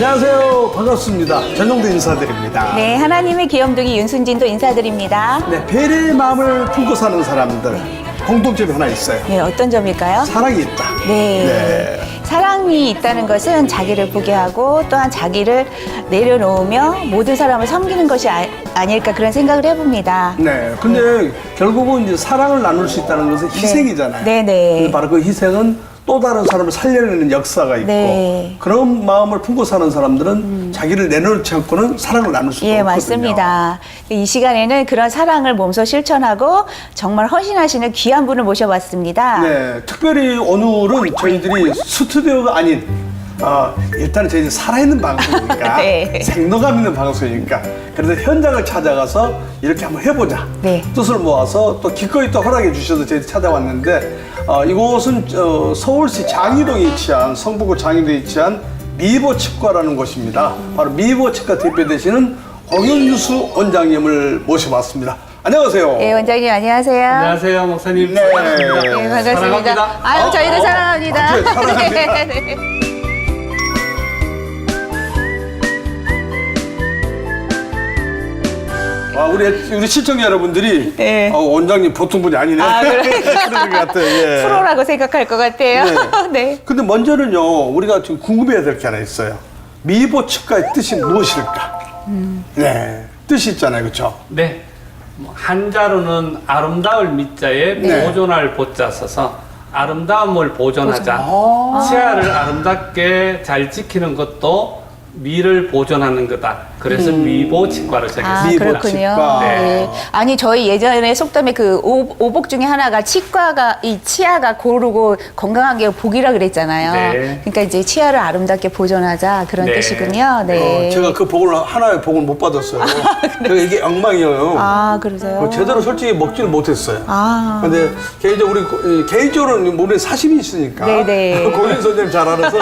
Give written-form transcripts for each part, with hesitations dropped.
안녕하세요. 반갑습니다. 전용도 인사드립니다. 네, 하나님의 귀염둥이 윤순진도 인사드립니다. 네, 배려의 마음을 품고 사는 사람들 공통점이 하나 있어요. 네, 어떤 점일까요? 사랑이 있다. 네. 사랑이 있다는 것은 자기를 포기하고 또한 자기를 내려놓으며 모든 사람을 섬기는 것이 아닐까 그런 생각을 해봅니다. 네. 근데 결국은 이제 사랑을 나눌 수 있다는 것은 희생이잖아요. 네네. 근데 바로 그 희생은 또 다른 사람을 살려내는 역사가 있고 네. 그런 마음을 품고 사는 사람들은 자기를 내놓지 않고는 사랑을 나눌 수가 예, 없거든요. 맞습니다. 이 시간에는 그런 사랑을 몸소 실천하고 정말 헌신하시는 귀한 분을 모셔봤습니다. 네, 특별히 오늘은 저희들이 스튜디오가 아닌 일단은 저희들 살아있는 방송이니까 네. 생동감 있는 방송이니까 그래서 현장을 찾아가서 이렇게 한번 해보자 네. 뜻을 모아서 또 기꺼이 또 허락해 주셔서 저희들이 찾아왔는데 이곳은 서울시 장이동에 위치한 성북구 장이동에 위치한 미보치과라는 곳입니다. 바로 미보치과 대표 되시는 홍윤수 원장님을 모셔봤습니다. 안녕하세요. 예, 원장님 안녕하세요. 안녕하세요, 목사님. 네. 반갑습니다. 네, 반갑습니다. 사랑합니다. 아유, 저희도 사랑합니다. 맞아요. 사랑합니다. 네. 우리 시청자 여러분들이 네. 원장님 보통 분이 아니네. 아, 그래? 그런 것 같아요. 예. 프로라고 생각할 것 같아요. 네. 근데 먼저는요, 우리가 지금 궁금해야 될 게 하나 있어요. 미보치과의 뜻이 무엇일까? 네. 뜻이 있잖아요. 그렇죠? 네. 한자로는 아름다울 미자에 네. 보존할 보자 써서 아름다움을 보존하자. 치아를 아름답게 잘 지키는 것도 미를 보존하는 거다. 그래서 미보치과를 아, 정했습니다. 그렇군요. 네. 네. 아니, 저희 예전에 속담에 그 오복 중에 하나가 이 치아가 고르고 건강한 게 복이라 그랬잖아요. 네. 그러니까 이제 치아를 아름답게 보존하자 그런 네. 뜻이군요. 네. 제가 그 복을, 하나의 복을 못 받았어요. 그러니까 이게 엉망이에요. 아, 그러세요? 제대로 솔직히 먹지는 못했어요. 아. 근데 개인적으로는 우리 사심이 있으니까. 네네. 고인 선생님 잘 알아서,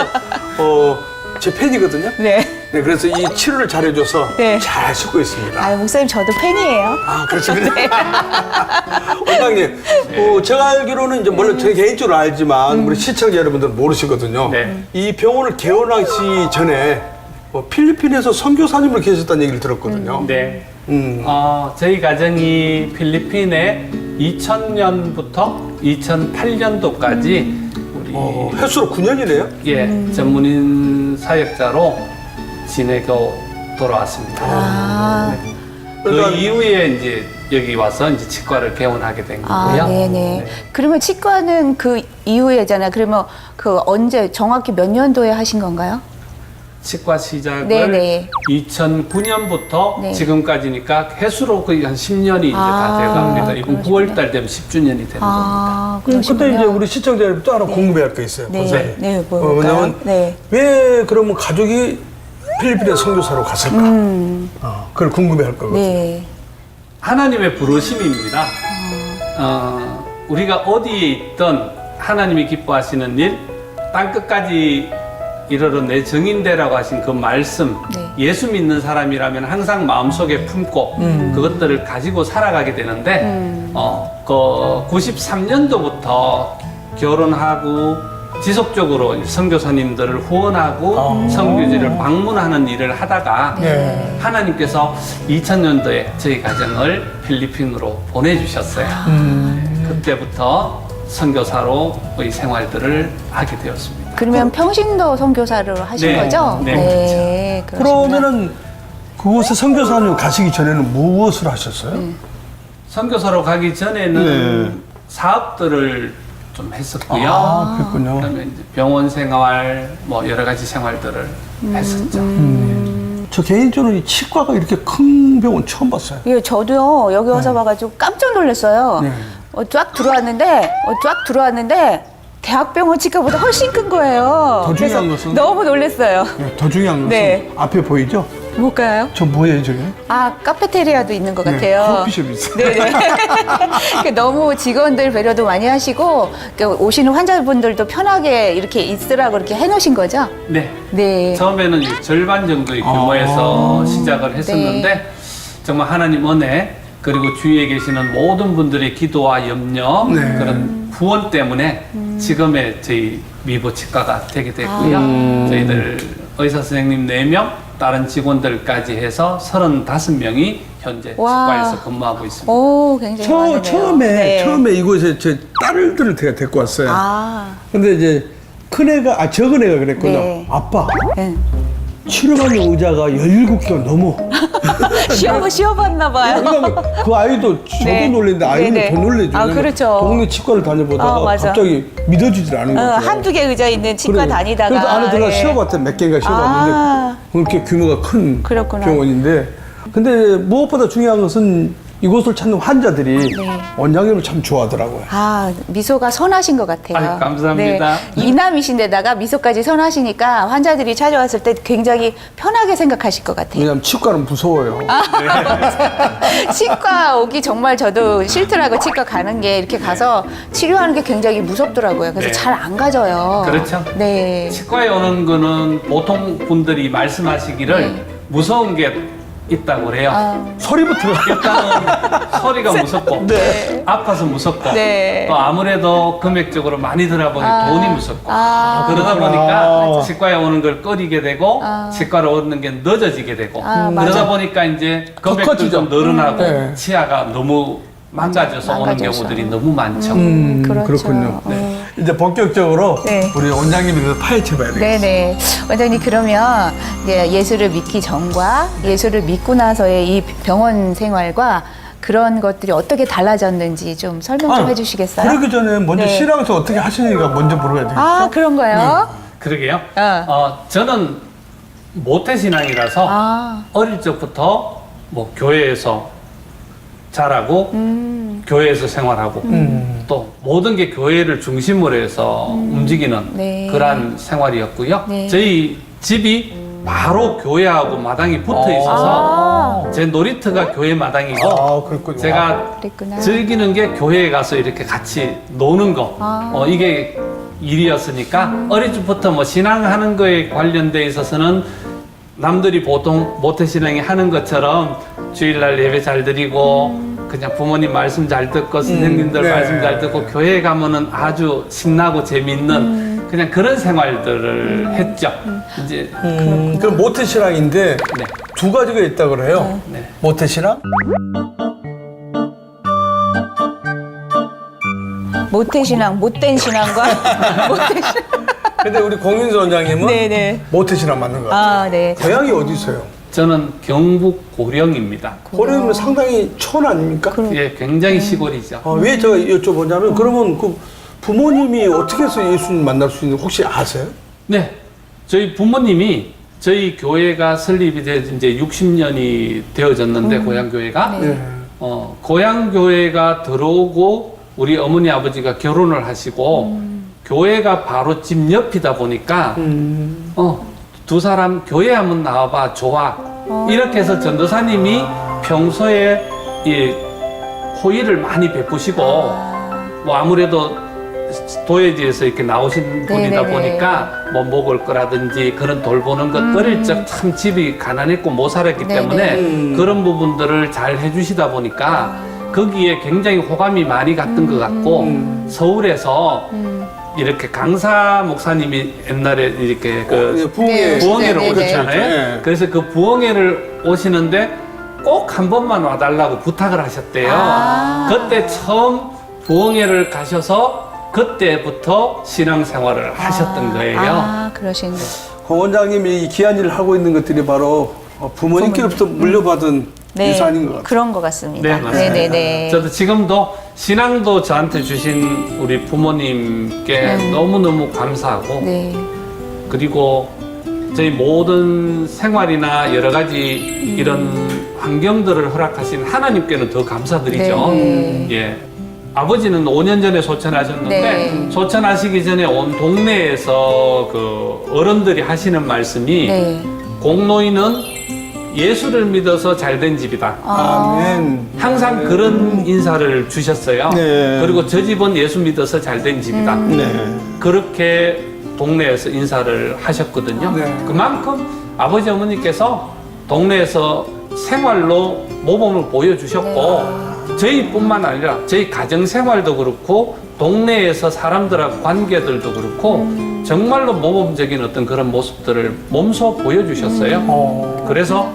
제 팬이거든요. 네. 네, 그래서 이 치료를 잘해줘서 네. 잘 쓰고 있습니다. 아, 목사님 저도 팬이에요. 아, 그렇죠. 원장님, 제가 알기로는 이제 물론 제 개인적으로 알지만 우리 시청자 여러분들은 모르시거든요. 네. 이 병원을 개원하기 전에 필리핀에서 선교사님으로 계셨다는 얘기를 들었거든요. 네. 음. 저희 가정이 필리핀에 2000년부터 2008년도까지 우리 횟수로 9년이네요. 예, 전문인 사역자로 지내고 돌아왔습니다. 아. 네. 그러니까- 그 이후에 이제 여기 와서 이제 치과를 개원하게 된 거고요. 아, 네네. 그러면 치과는 그 이후에잖아요. 그러면 그 언제 정확히 몇 년도에 하신 건가요? 치과 시작을 네네. 2009년부터 네. 지금까지니까 횟수로 거의 한 10년이 이제 다 돼갑니다. 이번 9월 달 되면 10주년이 되는 겁니다. 아, 그때 그러시군요. 이제 우리 시청자 여러분 또 하나 궁금해할 거 있어요. 네, 권사님. 네, 뭘까요? 왜냐면 네. 왜 그러면 가족이 필리핀에 선교사로 갔을까? 그걸 궁금해할 거거든요. 네. 하나님의 부르심입니다. 우리가 어디에 있든 하나님이 기뻐하시는 일, 땅끝까지 이르러 내 정인되라고 하신 그 말씀, 네. 예수 믿는 사람이라면 항상 마음속에 품고 그것들을 가지고 살아가게 되는데, 그 93년도부터 결혼하고 지속적으로 선교사님들을 후원하고 선교지를 방문하는 일을 하다가 네. 하나님께서 2000년도에 저희 가정을 필리핀으로 보내주셨어요. 그때부터 선교사로의 생활들을 하게 되었습니다. 그러면 평신도 선교사를 하신 네, 거죠? 네, 그러시구나. 그러면은 그곳에 선교사님 가시기 전에는 무엇을 하셨어요? 선교사로 가기 전에는 네. 사업들을 좀 했었고요. 아, 그랬군요. 그다음에 이제 병원 생활, 뭐 여러 가지 생활들을 했었죠. 저 개인적으로 이 치과가 이렇게 큰 병원 처음 봤어요. 예, 저도요, 여기 와서 봐가지고 깜짝 놀랐어요. 네. 쫙 들어왔는데, 대학병원 치과보다 훨씬 큰 거예요. 더 중요한 그래서 것은? 너무 놀랐어요. 더 중요한 것은 네. 앞에 보이죠? 뭘까요? 저 뭐예요, 저게? 아, 카페테리아도 있는 것 네, 같아요. 커피숍이 있어요. 네네. 너무 직원들 배려도 많이 하시고, 오시는 환자분들도 편하게 이렇게 있으라고 이렇게 해놓으신 거죠? 네. 네. 처음에는 이제 절반 정도의 규모에서 시작을 했었는데 정말 하나님 은혜 그리고 주위에 계시는 모든 분들의 기도와 염려 네. 그런 후원 때문에 지금의 저희 미보치과가 되게 됐고요. 저희들 의사 선생님 4명, 다른 직원들까지 해서 35명이 현재 와. 치과에서 근무하고 있습니다. 오, 굉장히 많으네요. 네. 처음에 이곳에 제 딸들을 제가 데리고 왔어요. 아, 근데 이제 큰애가, 적은 애가 그랬구나. 네. 아빠, 네. 치료받는 의자가 17개가 넘어. 쉬어봤나 봐요. 그러니까 그 아이도 저도 네. 놀랬는데 아이는 네네. 더 놀래죠. 아, 그렇죠. 동네 치과를 다녀보다가 맞아. 갑자기 믿어지질 않은 거죠. 한두 개 의자 있는 치과 그래. 다니다가. 그래서 안에 들어가 예. 쉬어봤더니 몇 개인가 쉬어봤는데 아. 그렇게 규모가 큰 그렇구나. 병원인데 근데 무엇보다 중요한 것은 이곳을 찾는 환자들이 네. 원장님을 참 좋아하더라고요. 아, 미소가 선하신 것 같아요. 아유, 감사합니다. 네. 이남이신데다가 미소까지 선하시니까 환자들이 찾아왔을 때 굉장히 편하게 생각하실 것 같아요. 왜냐면 치과는 무서워요. 치과 오기 정말 저도 싫더라고요. 치과 가는 게 이렇게 가서 치료하는 게 굉장히 무섭더라고요. 그래서 네. 잘 안 가져요. 그렇죠. 네. 치과에 오는 거는 보통 분들이 말씀하시기를 무서운 게 있다고 그래요. 소리부터 일단은 소리가 무섭고 아파서 무섭고 네. 또 아무래도 금액적으로 많이 들어보니 돈이 무섭고 아. 그러다 보니까 치과에 오는 걸 꺼리게 되고 아. 치과로 오는 게 늦어지게 되고 아, 그러다 맞아. 보니까 이제 더 금액도 커지죠. 좀 늘어나고 네. 치아가 너무 망가져서 오는 망가져서. 경우들이 너무 많죠. 그렇죠. 그렇군요. 이제 본격적으로 네. 우리 원장님에 대해서 파헤쳐봐야 되겠어요. 네네. 원장님, 그러면 이제 예수를 믿기 전과 예수를 믿고 나서의 이 병원 생활과 그런 것들이 어떻게 달라졌는지 좀 설명 좀 해주시겠어요? 그러기 전에 먼저 네. 신앙에서 어떻게 하시는가 먼저 물어봐야 되겠죠. 아, 그런 거요? 그러게요. 어. 저는 모태신앙이라서 아. 어릴 적부터 뭐 교회에서 자라고 교회에서 생활하고 또 모든 게 교회를 중심으로 해서 움직이는 네. 그러한 생활이었고요. 네. 저희 집이 바로 교회하고 마당이 붙어 있어서 제 놀이터가 교회 마당이고 아, 그렇군요. 제가 그랬구나. 즐기는 게 교회에 가서 이렇게 같이 노는 거 이게 일이었으니까 어릴 적부터 뭐 신앙하는 거에 관련돼 있어서는 남들이 보통 모태신앙이 하는 것처럼 주일날 예배 잘 드리고 그냥 부모님 말씀 잘 듣고 선생님들 네. 말씀 잘 듣고 교회 가면은 아주 신나고 재밌는 그냥 그런 생활들을 했죠. 이제 그럼 모태신앙인데 네. 두 가지가 있다고 그래요. 네. 모태신앙? 모태신앙, 못된 신앙과 모태신앙. 근데 우리 공윤수 원장님은 네네. 모태신앙 맞는 것 같아요. 아, 네. 고향이 어디세요? 저는 경북 고령입니다. 고려면 상당히 촌 아닙니까? 예, 굉장히 시골이죠. 왜 제가 여쭤보냐면 그러면 그 부모님이 어떻게 해서 예수님 만날 수 있는 혹시 아세요? 네, 저희 부모님이 저희 교회가 설립이 된 이제 60년이 되어졌는데 고향 교회가 네. 고향 교회가 들어오고 우리 어머니 아버지가 결혼을 하시고 교회가 바로 집 옆이다 보니까 두 사람 교회 한번 나와봐 좋아 이렇게 해서 전도사님이 평소에 이 호의를 많이 베푸시고 뭐 아무래도 도예지에서 이렇게 나오신 분이다 네네네. 보니까 뭐 먹을 거라든지 그런 돌보는 것 어릴 적 참 집이 가난했고 못 살았기 네네. 때문에 그런 부분들을 잘 해주시다 보니까 거기에 굉장히 호감이 많이 갔던 것 같고 서울에서 이렇게 강사 목사님이 옛날에 이렇게 그 부흥회 부흥회를 네, 네, 오셨잖아요. 네. 그래서 그 부흥회를 오시는데 꼭 한 번만 와달라고 부탁을 하셨대요. 아. 그때 처음 부흥회를 가셔서 그때부터 신앙생활을 하셨던 거예요. 아, 그러신. 공 원장님이 이 귀한 일을 하고 있는 것들이 바로 부모님께로부터 물려받은 네. 유산인 것 같아요. 그런 것 같습니다. 네, 맞습니다. 네네네. 저도 지금도 신앙도 저한테 주신 우리 부모님께 너무너무 감사하고 네. 그리고 저희 모든 생활이나 여러 가지 이런 환경들을 허락하신 하나님께는 더 감사드리죠. 네. 예. 아버지는 5년 전에 소천하셨는데 네. 소천하시기 전에 온 동네에서 그 어른들이 하시는 말씀이 네. 공노인은 예수를 믿어서 잘된 집이다. 아멘. 항상 그런 인사를 주셨어요. 네. 그리고 저 집은 예수 믿어서 잘된 집이다. 네. 그렇게 동네에서 인사를 하셨거든요. 네. 그만큼 아버지 어머니께서 동네에서 생활로 모범을 보여주셨고 저희뿐만 아니라 저희 가정 생활도 그렇고 동네에서 사람들하고 관계들도 그렇고 정말로 모범적인 어떤 그런 모습들을 몸소 보여주셨어요. 그래서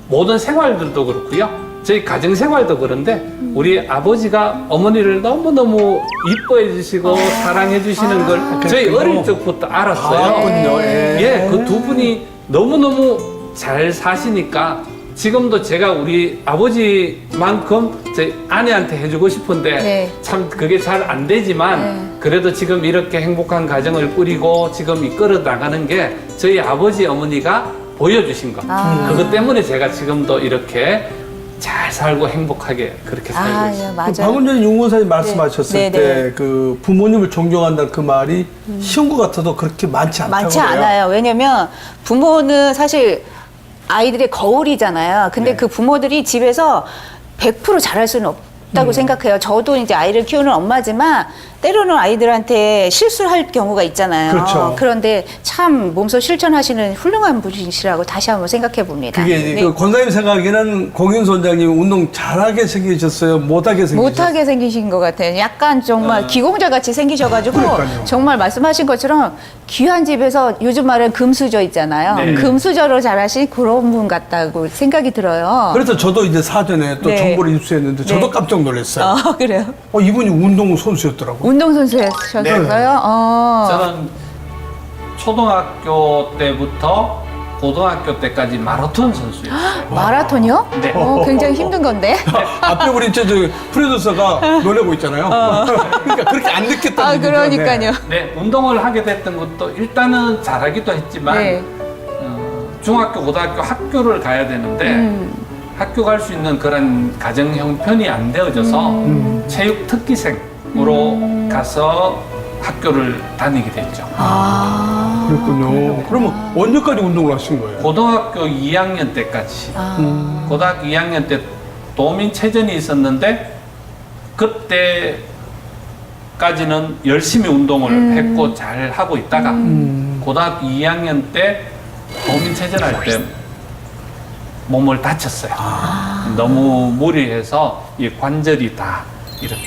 모든 생활들도 그렇고요. 저희 가정 생활도 그런데 우리 아버지가 어머니를 너무너무 이뻐해 주시고 사랑해 주시는 걸 저희 어릴 적부터 알았어요. 알았군요. 예, 그 두 분이 너무너무 잘 사시니까 지금도 제가 우리 아버지만큼 제 아내한테 해주고 싶은데 네. 참 그게 잘 안 되지만 그래도 지금 이렇게 행복한 가정을 꾸리고 지금 이끌어 나가는 게 저희 아버지 어머니가 보여주신 거. 그것 때문에 제가 지금도 이렇게 잘 살고 행복하게 그렇게 살고 있어요. 예, 맞아요. 방금 전에 윤건사님 말씀하셨을 네, 네. 때 그 부모님을 존경한다는 그 말이 쉬운 것 같아도 그렇게 많지 않다고 많지 그래요. 않아요. 왜냐면 부모는 사실 아이들의 거울이잖아요. 근데 네. 그 부모들이 집에서 100% 잘할 수는 없다고 생각해요. 저도 이제 아이를 키우는 엄마지만 때로는 아이들한테 실수를 할 경우가 있잖아요. 그렇죠. 그런데 참 몸소 실천하시는 훌륭한 분이시라고 다시 한번 생각해 봅니다. 그게 네. 그 권사님 생각에는 공윤선장님 운동 잘하게 생기셨어요? 못하게 생기셨어요? 못하게 생기신 것 같아요. 약간 정말 기공자 같이 생기셔가지고 그러니까요. 정말 말씀하신 것처럼 귀한 집에서 요즘 말은 금수저 있잖아요. 네. 금수저로 자라신 그런 분 같다고 생각이 들어요. 그래서 저도 이제 사전에 또 네. 정보를 입수했는데 저도 네. 깜짝 놀랐어요. 그래요? 이분이 운동 선수였더라고요. 운동선수셨어요? 네. 저는 초등학교 때부터 고등학교 때까지 마라톤 선수였어요. 마라톤이요? 네. 굉장히 힘든 건데. 앞에 우리 저 프로듀서가 놀래고 있잖아요. 그러니까 그렇게 안 느꼈다는 얘기죠. 그러니까요. 네, 운동을 하게 됐던 것도 일단은 잘하기도 했지만 네. 중학교, 고등학교 학교를 가야 되는데 학교 갈 수 있는 그런 가정 형편이 안 되어져서 체육 특기생으로 가서 학교를 다니게 됐죠. 그렇군요. 그러면 언제까지 운동을 하신 거예요? 고등학교 2학년 때까지. 고등학교 2학년 때 도민체전이 있었는데 그때까지는 열심히 운동을 했고 잘 하고 있다가 고등학교 2학년 때 도민체전할 때 몸을 다쳤어요. 너무 무리해서 이 관절이 다 이렇게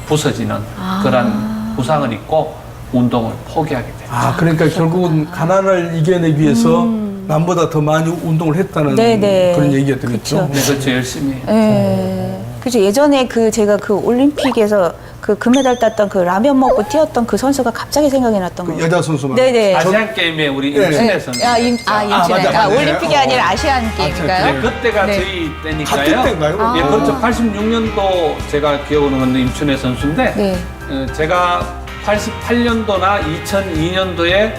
부서지는 그런 부상을 입고 운동을 포기하게 됐죠. 그러니까 결국은 가난을 이겨내기 위해서 남보다 더 많이 운동을 했다는 네네. 그런 얘기였던 그쵸. 거죠. 네, 그렇죠. 열심히. 예. 그죠. 예전에 제가 그 올림픽에서 그 금메달 땄던 그 라면 먹고 뛰었던 그 선수가 갑자기 생각이 났던 그 거예요. 여자 선수만. 네네. 아시안 게임에 우리 네. 임춘혜 선수. 임춘혜. 맞아, 맞아. 올림픽이 아니라 아시안 게임인가요? 네, 그때가 네. 저희 때니까요. 같은 때인가요? 예, 그렇죠. 86년도 제가 기억하는 건데 임춘혜 선수인데 네. 제가 88년도나 2002년도에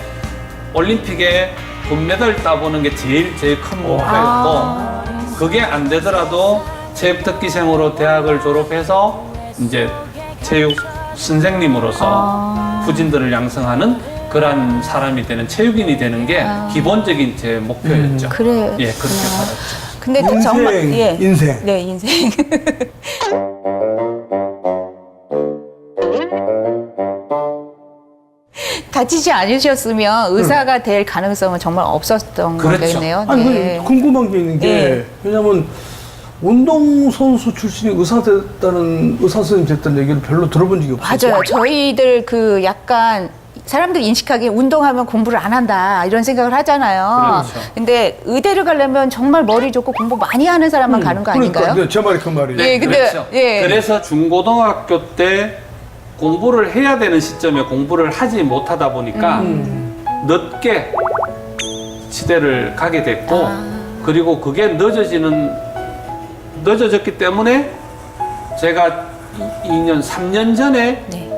올림픽에 금메달 따보는 게 제일 큰 목표였고 그게 안 되더라도 체육특기생으로 대학을 졸업해서 이제 체육 선생님으로서 후진들을 양성하는 그런 사람이 되는 체육인이 되는 게 기본적인 제 목표였죠. 그래. 예, 그렇게 살았죠. 근데 인생, 정말 인생. 네, 인생. 다치지 않으셨으면 의사가 될 가능성은 정말 없었던 그렇죠. 거겠네요. 아니, 네. 궁금한 게 있는 게, 네. 왜냐면, 운동선수 출신이 의사 선생님 됐다는 얘기를 별로 들어본 적이 없어요. 맞아요. 저희들 약간 사람들이 인식하기에 운동하면 공부를 안 한다 이런 생각을 하잖아요. 그렇죠. 근데 의대를 가려면 정말 머리 좋고 공부 많이 하는 사람만 가는 거 아닌가요? 그러니까, 네, 제 말이 그 말이에요. 예, 근데, 그렇죠. 예. 그래서 중고등학교 때 공부를 해야 되는 시점에 공부를 하지 못하다 보니까 늦게 치대를 가게 됐고 그리고 그게 늦어졌기 때문에 제가 3년 전에 네.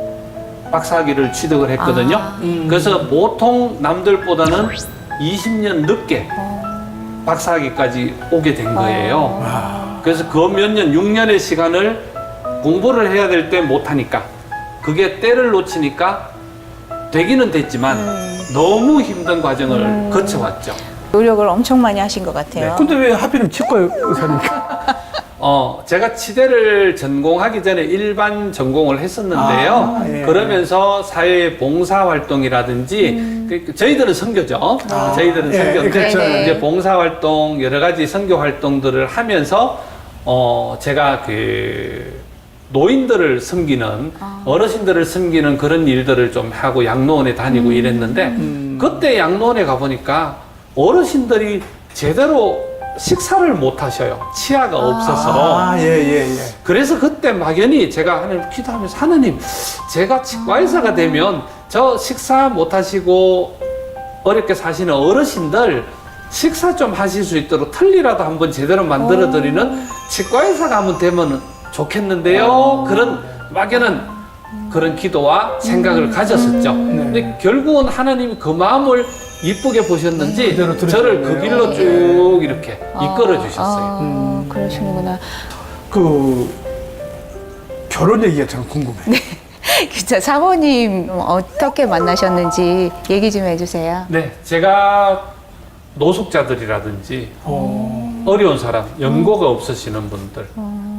박사학위를 취득을 했거든요. 그래서 보통 남들보다는 20년 늦게 박사학위까지 오게 된 거예요. 그래서 그 몇 년, 6년의 시간을 공부를 해야 될 때 못하니까 그게 때를 놓치니까 되기는 됐지만 너무 힘든 과정을 거쳐왔죠. 노력을 엄청 많이 하신 것 같아요. 근데 왜 하필이면 치과 의사입니까? 제가 치대를 전공하기 전에 일반 전공을 했었는데요. 예. 그러면서 사회 봉사 활동이라든지 저희들은 선교죠. 저희들은 예, 선교인데 그렇죠. 네네. 이제 봉사 활동 여러 가지 선교 활동들을 하면서 제가 노인들을 섬기는 어르신들을 섬기는 그런 일들을 좀 하고 양로원에 다니고 이랬는데 그때 양로원에 가보니까 어르신들이 제대로 식사를 못 하셔요. 치아가 없어서. 예. 그래서 그때 막연히 제가 하나님 기도하면서 하나님 제가 치과의사가 되면 저 식사 못 하시고 어렵게 사시는 어르신들 식사 좀 하실 수 있도록 틀니라도 한번 제대로 만들어 드리는 치과의사가 한번 되면 좋겠는데요. 그런 막연한 그런 기도와 생각을 가졌었죠. 근데 결국은 하나님이 그 마음을 이쁘게 보셨는지 그대로 저를 그 들으셨네요. 길로 쭉 이렇게 이끌어 주셨어요. 그러시는구나. 그 결혼 얘기가 참 궁금해. 진짜 사모님 어떻게 만나셨는지 얘기 좀 해주세요. 네, 제가 노숙자들이라든지 어려운 사람, 연고가 없으시는 분들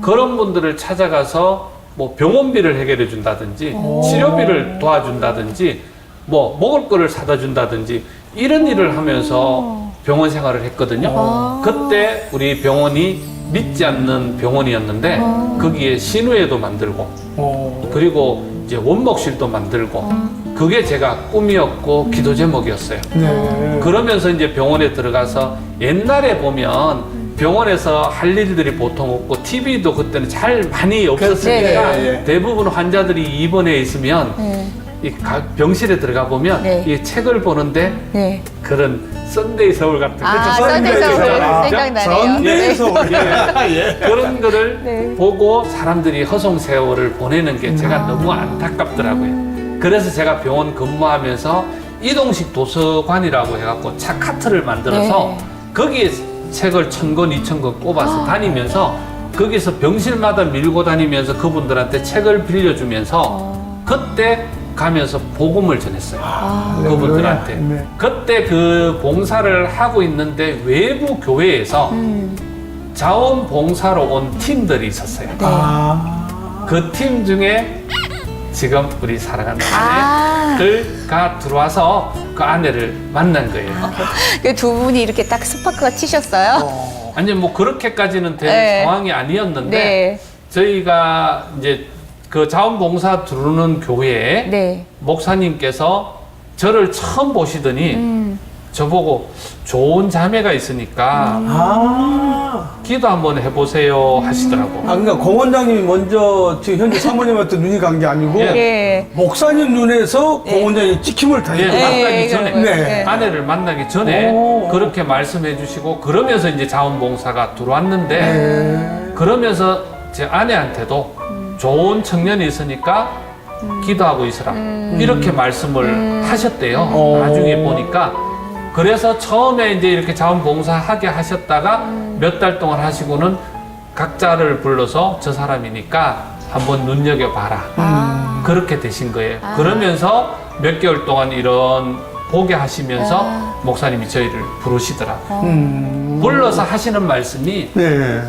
그런 분들을 찾아가서 뭐 병원비를 해결해 준다든지 치료비를 도와준다든지 뭐 먹을 거를 사다 준다든지 이런 일을 하면서 병원 생활을 했거든요. 그때 우리 병원이 믿지 않는 병원이었는데 거기에 신우회도 만들고 그리고 이제 원목실도 만들고 그게 제가 꿈이었고 기도 제목이었어요. 네. 그러면서 이제 병원에 들어가서 옛날에 보면 병원에서 할 일들이 보통 없고 TV도 그때는 잘 많이 없었으니까 네. 대부분 환자들이 입원해 있으면 이 병실에 들어가 보면 네. 이 책을 보는데 네. 그런 썬데이 서울 같은 썬데이 서울 생각나네요. 썬데이 서울. 그런 거를 네. 보고 사람들이 허송 세월을 보내는 게 제가 너무 안타깝더라고요. 그래서 제가 병원 근무하면서 이동식 도서관이라고 해갖고 차카트를 만들어서 거기에 책을 1000권, 2000권 꼽아서 다니면서 거기서 병실마다 밀고 다니면서 그분들한테 책을 빌려주면서 그때 가면서 복음을 전했어요. 그분들한테. 네. 그때 그 봉사를 하고 있는데 외부 교회에서 자원봉사로 온 팀들이 있었어요. 그 팀 중에 지금 우리 사랑하는 아내가 들어와서 그 아내를 만난 거예요. 그 두 분이 이렇게 딱 스파크가 치셨어요? 아니 뭐 그렇게까지는 된 네. 상황이 아니었는데 네. 저희가 이제 그 자원봉사 들어오는 교회에 네. 목사님께서 저를 처음 보시더니 저보고 좋은 자매가 있으니까 기도 한번 해보세요 하시더라고. 그러니까 공 원장님이 먼저 지금 현재 사모님한테 눈이 간 게 아니고 예. 예. 목사님 눈에서 공 원장이 찍힘을 예, 당했다. 만나기 전에 네. 아내를 만나기 전에 그렇게 말씀해 주시고 그러면서 이제 자원봉사가 들어왔는데 그러면서 제 아내한테도 좋은 청년이 있으니까 기도하고 있으라 이렇게 말씀을 하셨대요. 나중에 보니까 그래서 처음에 이제 이렇게 자원봉사하게 하셨다가 몇 달 동안 하시고는 각자를 불러서 저 사람이니까 한번 눈여겨봐라 그렇게 되신 거예요. 그러면서 몇 개월 동안 이런 보게 하시면서 목사님이 저희를 부르시더라고요. 불러서 하시는 말씀이 네.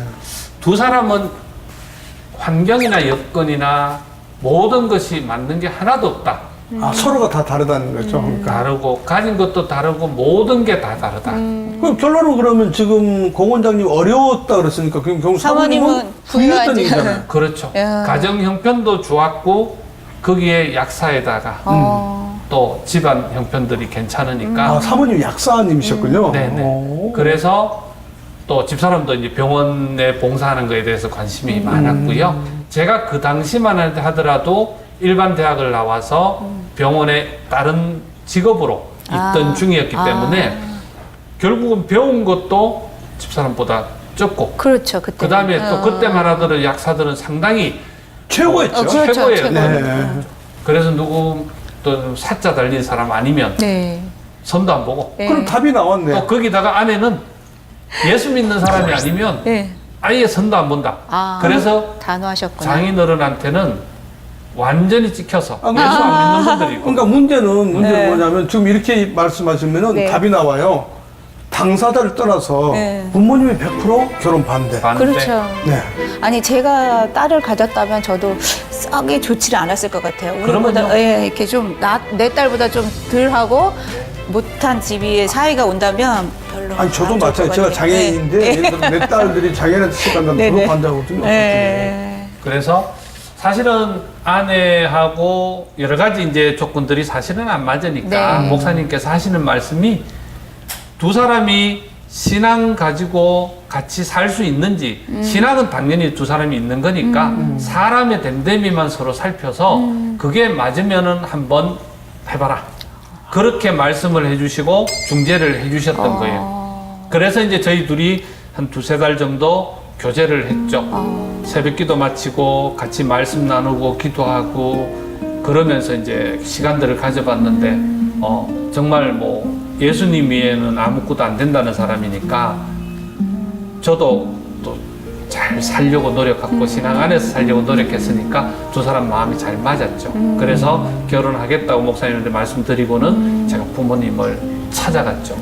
두 사람은 환경이나 여건이나 모든 것이 맞는 게 하나도 없다. 서로가 다 다르다는 거죠. 그러니까. 다르고 가진 것도 다르고 모든 게 다 다르다. 그럼 결론은 그러면 지금 공 원장님 어려웠다 그랬으니까 그럼 결국 사모님은 사모님은 부유했던 부유하지. 얘기잖아요. 그렇죠. 야. 가정 형편도 좋았고 거기에 약사에다가 또 집안 형편들이 괜찮으니까 사모님 약사님이셨군요. 네네. 오. 그래서 또 집사람도 이제 병원에 봉사하는 거에 대해서 관심이 많았고요. 제가 그 당시만 하더라도 일반 대학을 나와서 병원에 다른 직업으로 있던 중이었기 때문에 결국은 배운 것도 집사람보다 적고 그렇죠. 그때. 그 다음에 또 그때만 하더라도 약사들은 상당히 최고였죠. 그렇죠, 최고예요. 최고. 네. 그래서 누구 또 사자 달린 사람 아니면 네. 손도 안 보고 네. 그럼 답이 나왔네. 또 거기다가 아내는 예수 믿는 사람이 아니면 네. 아예 손도 안 본다. 아. 그래서 단호하셨구나. 장인어른한테는 완전히 찍혀서 아, 예수 안 믿는 분들이 있고 그러니까 문제는 뭐냐면 지금 이렇게 말씀하시면은 네. 답이 나와요. 당사자를 떠나서 네. 부모님이 100% 결혼 반대. 반대. 그렇죠. 네. 아니 제가 딸을 가졌다면 저도 썩이 좋지를 않았을 것 같아요. 우리보다 그러면요. 예, 이렇게 좀 내 딸보다 좀 덜하고 못한 집이 사이가 온다면 별로. 아니 저도 안 좋을 마찬가지. 것 제가 같아요. 장애인인데 네. 예를 들어 내 딸들이 장애인한테 시집 간다면 네, 그거 네. 반대하거든요. 네. 그래서 사실은 아내하고 여러 가지 이제 조건들이 사실은 안 맞으니까 네. 목사님께서 하시는 말씀이 두 사람이 신앙 가지고 같이 살 수 있는지 신앙은 당연히 두 사람이 있는 거니까 사람의 됨됨이만 서로 살펴서 그게 맞으면은 한번 해봐라. 그렇게 말씀을 해주시고 중재를 해주셨던 거예요. 그래서 이제 저희 둘이 한 2-3달 정도 교제를 했죠. 새벽 기도 마치고 같이 말씀 나누고 기도하고 그러면서 이제 시간들을 가져봤는데 정말 뭐 예수님 위에는 아무것도 안 된다는 사람이니까 저도 또 잘 살려고 노력하고 신앙 안에서 살려고 노력했으니까 두 사람 마음이 잘 맞았죠. 그래서 결혼하겠다고 목사님한테 말씀드리고는 제가 부모님을 찾아갔죠.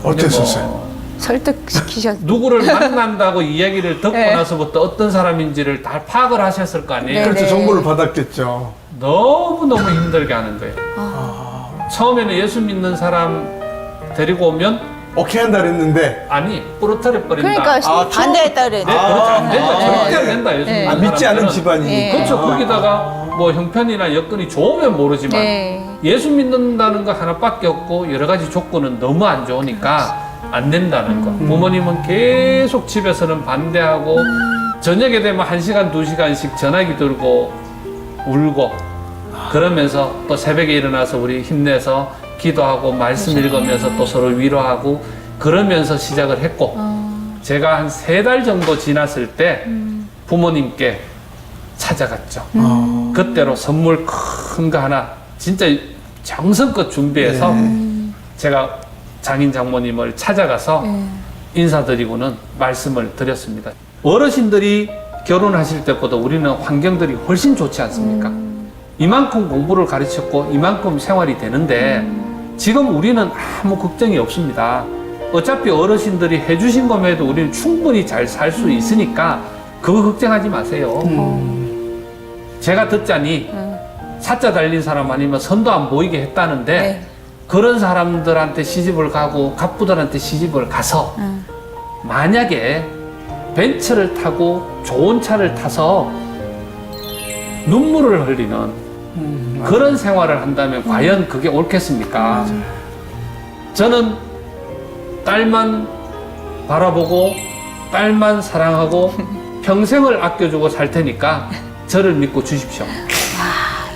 어땠었어요? 뭐 설득시키셨. 누구를 만난다고 이야기를 듣고 네. 나서부터 어떤 사람인지를 다 파악을 하셨을 거 아니에요. 네. 그렇죠. 정보를 받았겠죠. 너무너무 힘들게 하는 거예요. 처음에는 예수 믿는 사람 데리고 오면 오케이 한다 그랬는데 아니 부러뜨려 버린다. 그러니까 반대했다 그래. 네, 그렇지 안 된다. 절대 안 된다. 예수 네. 믿는 믿지 않은 사람들은. 집안이니까. 네. 그렇죠. 거기다가 뭐 형편이나 여건이 좋으면 모르지만 네. 예수 믿는다는 거 하나밖에 없고 여러 가지 조건은 너무 안 좋으니까 안 된다는 거. 부모님은 계속 집에서는 반대하고 저녁에 되면 1시간, 2시간씩 전화기 들고 울고 그러면서 또 새벽에 일어나서 우리 힘내서 기도하고 말씀 읽으면서 또 서로 위로하고 그러면서 시작을 했고 제가 한 3달 정도 지났을 때 부모님께 찾아갔죠. 그때로 선물 큰 거 하나 진짜 정성껏 준비해서 제가 장인 장모님을 찾아가서 인사드리고는 말씀을 드렸습니다. 어르신들이 결혼하실 때보다 우리는 환경들이 훨씬 좋지 않습니까? 이만큼 공부를 가르쳤고 이만큼 생활이 되는데 지금 우리는 아무 걱정이 없습니다. 어차피 어르신들이 해주신 것에도 우리는 충분히 잘 살 수 있으니까 그거 걱정하지 마세요. 제가 듣자니 사자 달린 사람 아니면 선도 안 보이게 했다는데 네. 그런 사람들한테 시집을 가고 갑부들한테 시집을 가서 만약에 벤츠를 타고 좋은 차를 타서 눈물을 흘리는 그런 생활을 한다면 과연 그게 옳겠습니까? 저는 딸만 바라보고 딸만 사랑하고 평생을 아껴주고 살 테니까 저를 믿고 주십시오.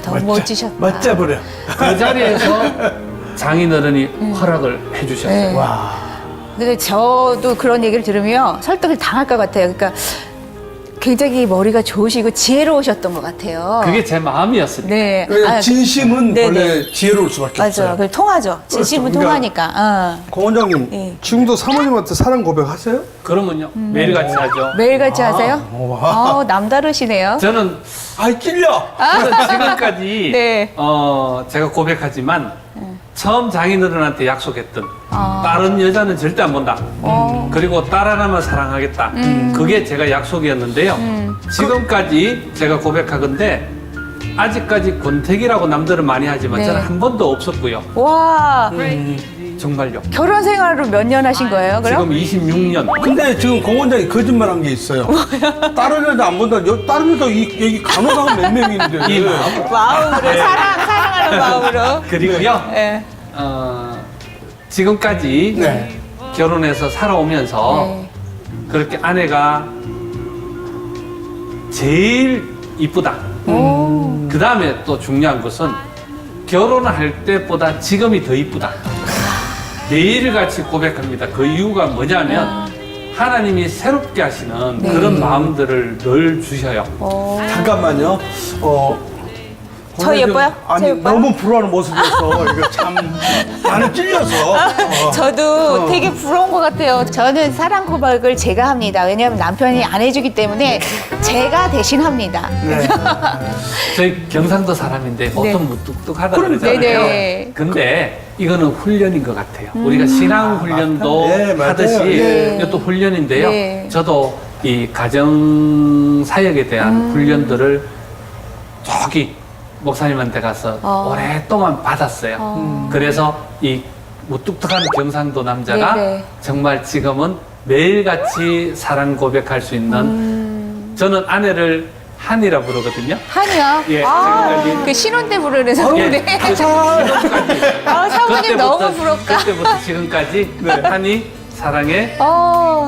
더 멋지셨다. 맞잡으려. 그 자리에서 장인어른이 허락을 해주셨어요. 네. 와. 근데 저도 그런 얘기를 들으면 설득을 당할 것 같아요. 그러니까 굉장히 머리가 좋으시고 지혜로우셨던 것 같아요. 그게 제 마음이었습니다. 네. 그러니까 진심은 네네. 원래 지혜로울 수밖에 없어요. 맞아요. 그 통하죠. 진심은 그러니까 통하니까. 공 원장님, 네. 지금도 사모님한테 사랑 고백하세요? 그러면요 매일같이 하죠. 매일같이 하세요? 와. 남다르시네요. 저는 아이 찔려. 지금까지 네. 제가 고백하지만 처음 장인어른한테 약속했던 아. 다른 여자는 절대 안 본다. 그리고 딸 하나만 사랑하겠다. 그게 제가 약속이었는데요. 지금까지 제가 고백하건데 아직까지 권태기라고 남들은 많이 하지만 네. 저는 한 번도 없었고요. 와, 정말요. 결혼 생활을 몇 년 하신 거예요, 그럼? 지금 26년. 근데 지금 공 원장이 거짓말한 게 있어요. 다른 여자 안 본다. 다른 여자 여기 간호사가 몇 명인데. 이 마음. 마음으로, 사랑하는 마음으로. 그리고요. 네. 지금까지 네. 결혼해서 살아오면서 네. 그렇게 아내가 제일 이쁘다. 그 다음에 또 중요한 것은 결혼할 때보다 지금이 더 이쁘다. 매일같이 고백합니다. 그 이유가 뭐냐면 하나님이 새롭게 하시는 네. 그런 마음들을 늘 주셔요. 잠깐만요. 저 공 원장님, 예뻐요? 아니 저 예뻐요? 너무 불안한 모습이어서 이거 참 나는 찔려서. 저도 되게 부러운 것 같아요. 저는 사랑 고백을 제가 합니다. 왜냐하면 남편이 안 해주기 때문에 제가 대신 합니다. 네. 저희 경상도 사람인데 보통 무뚝뚝하다 그러잖아요. 네네. 근데 이거는 훈련인 것 같아요. 우리가 신앙 훈련도 네, 맞아요. 하듯이 네. 이것도 훈련인데요. 네. 저도 이 가정 사역에 대한 훈련들을 저기 목사님한테 가서 오랫동안 받았어요. 그래서 이 무뚝뚝한 경상도 남자가 네네. 정말 지금은 매일같이 사랑 고백할 수 있는 저는 아내를 한이라 부르거든요. 한이요? 예, 아, 지금까지. 그 신혼 때 부르는 성인데. 아, 사모님 너무 부럽다. 그때부터 지금까지 한이 사랑해.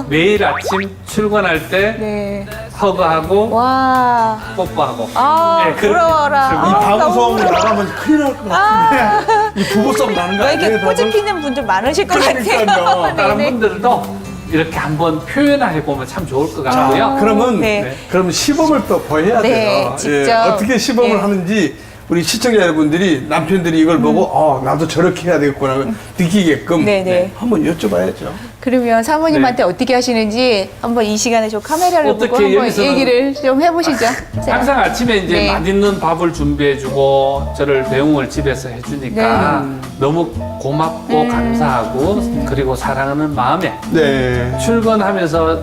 매일 아침 출근할 때 네. 허그하고 와. 뽀뽀하고. 아, 네, 그렇게 부러워라. 출근. 이 너무 방송 부러워. 나가면 큰일 날 것 같은데. 이 부부싸움 나는 거 왜 아니에요? 이렇게 꼬집 피는 분들 많으실 것 그러니까요. 같아요. 다른 네네. 분들도 이렇게 한번 표현해 보면 참 좋을 것 같고요. 그러면 네. 그럼 시범을 또 보여야 네, 돼요. 직접. 어떻게 시범을 예. 하는지 우리 시청자 여러분들이 남편들이 이걸 보고 나도 저렇게 해야 되겠구나 느끼게끔 네네. 한번 여쭤봐야죠. 그러면 사모님한테 어떻게 하시는지 한번 이 시간에 좀 카메라를 보고 어떻게 한번 여기서는- 얘기를 좀 해보시죠. 항상 아침에 이제 네. 맛있는 밥을 준비해주고 저를 배웅을 집에서 해주니까 너무 고맙고 감사하고 그리고 사랑하는 마음에 네. 출근하면서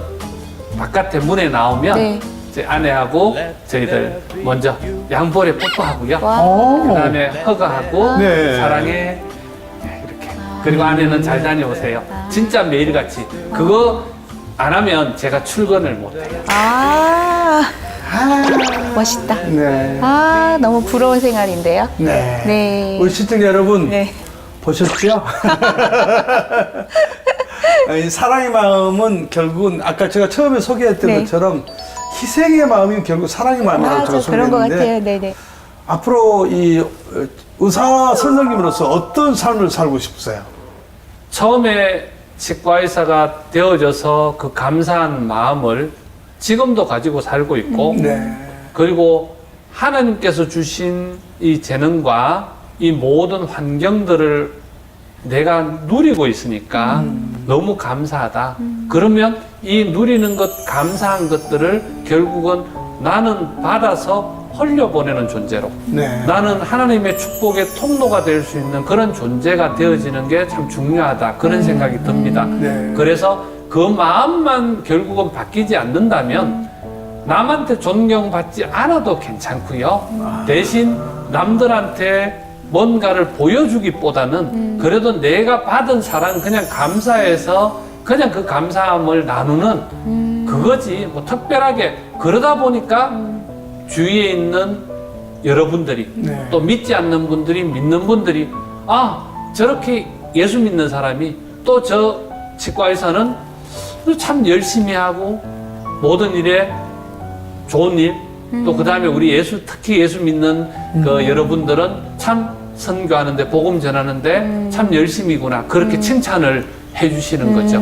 바깥에 문에 나오면 네. 제 아내하고 저희들 먼저 양볼에 뽀뽀하고요. 와. 그다음에 허그하고 네. 사랑해 네, 이렇게. 그리고 아내는 잘 다녀오세요. 진짜 매일같이 그거 안 하면 제가 출근을 못해요. 아, 멋있다. 네. 아, 너무 부러운 생활인데요. 네. 네. 우리 시청자 여러분 네. 보셨죠? 이 사랑의 마음은 결국은 아까 제가 처음에 소개했던 네. 것처럼 희생의 마음이 결국 사랑의 마음이라고 제가 맞아, 그런 것 소개했는데 같아요. 네네. 앞으로 이 의사 선생님으로서 어떤 삶을 살고 싶으세요? 처음에 치과 의사가 되어져서 그 감사한 마음을 지금도 가지고 살고 있고 네. 그리고 하나님께서 주신 이 재능과 이 모든 환경들을 내가 누리고 있으니까 너무 감사하다. 그러면 이 누리는 것, 감사한 것들을 결국은 나는 받아서 흘려보내는 존재로 네. 나는 하나님의 축복의 통로가 될 수 있는 그런 존재가 되어지는 게 참 중요하다. 그런 생각이 듭니다. 네. 그래서 그 마음만 결국은 바뀌지 않는다면 남한테 존경받지 않아도 괜찮고요. 대신 남들한테 뭔가를 보여주기보다는 그래도 내가 받은 사랑 그냥 감사해서 그냥 그 감사함을 나누는 그거지. 뭐 특별하게 그러다 보니까 주위에 있는 여러분들이 네. 또 믿지 않는 분들이 믿는 분들이 저렇게 예수 믿는 사람이 또 저 치과의사는 참 열심히 하고 모든 일에 좋은 일 또 그 다음에 우리 특히 예수 믿는 그 여러분들은 참 선교하는데 복음 전하는데 참 열심히구나 그렇게 칭찬을 해주시는 거죠.